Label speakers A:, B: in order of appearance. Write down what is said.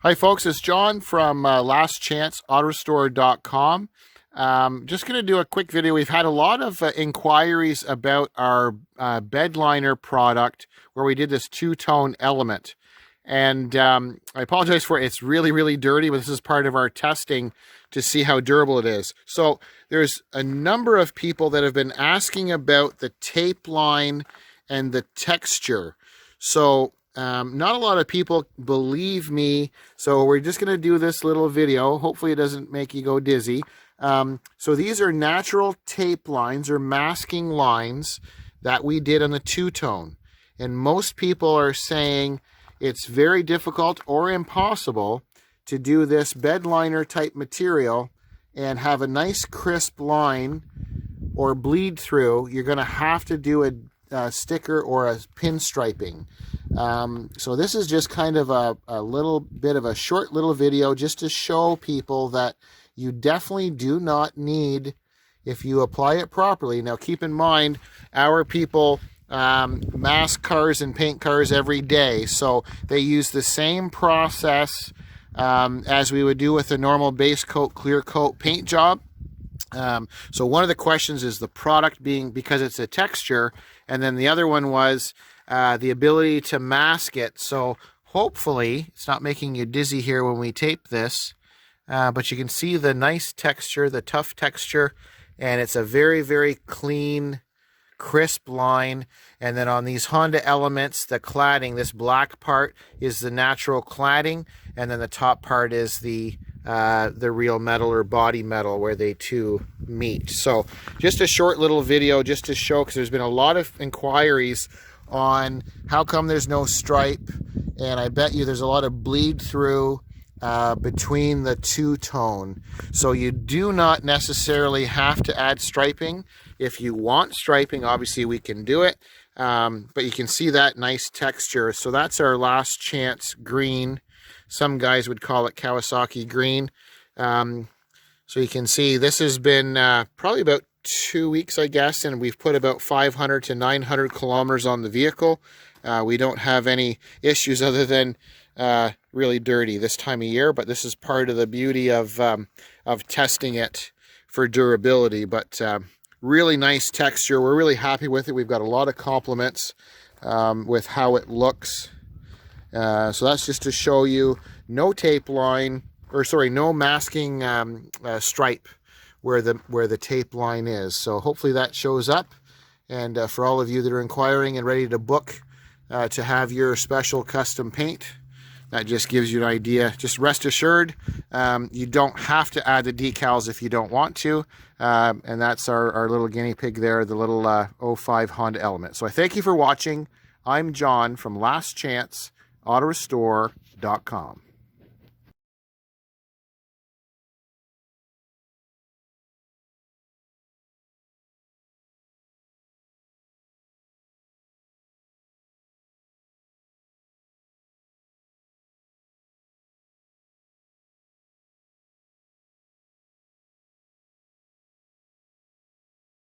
A: Hi folks, it's John from lastchanceautorestore.com. Just going to do a quick video. We've had a lot of inquiries about our Bedliner product where we did this two-tone element. And I apologize for it. It's really, really dirty, but this is part of our testing to see how durable it is. So there's a number of people that have been asking about the tape line and the texture. So not a lot of people believe me, so we're just going to do this little video. Hopefully it doesn't make you go dizzy. So these are natural tape lines or masking lines that we did on the two-tone. And most people are saying it's very difficult or impossible to do this Bedliner type material and have a nice crisp line or bleed through. You're going to have to do a sticker or a pinstriping. So this is just kind of a little bit of a short little video just to show people that you definitely do not need, if you apply it properly. Now keep in mind, our people mask cars and paint cars every day, so they use the same process as we would do with a normal base coat, clear coat paint job. So one of the questions is the product being, because it's a texture, and then the other one was the ability to mask it. So hopefully it's not making you dizzy here when we tape this, but you can see the nice texture, the tough texture, and it's a very, very clean, crisp line. And then on these Honda elements, the cladding, this black part is the natural cladding, and then the top part is the real metal or body metal where they two meet. So just a short little video just to show, because there's been a lot of inquiries on how come there's no stripe, and I bet you there's a lot of bleed through between the two-tone. So you do not necessarily have to add striping. If you want striping, obviously we can do it, but you can see that nice texture. So that's our Last Chance green. Some guys would call it Kawasaki green. So you can see this has been probably about 2 weeks, I guess, and we've put about 500 to 900 kilometers on the vehicle. We don't have any issues other than really dirty this time of year, but this is part of the beauty of testing it for durability. But really nice texture. We're really happy with it. We've got a lot of compliments with how it looks. So that's just to show you no tape line, or sorry, no masking stripe where the tape line is. So hopefully that shows up. And for all of you that are inquiring and ready to book to have your special custom paint, that just gives you an idea. Just rest assured, you don't have to add the decals if you don't want to. And that's our little guinea pig there, the little 05 Honda Element. So I thank you for watching. I'm John from lastchanceautorestore.com.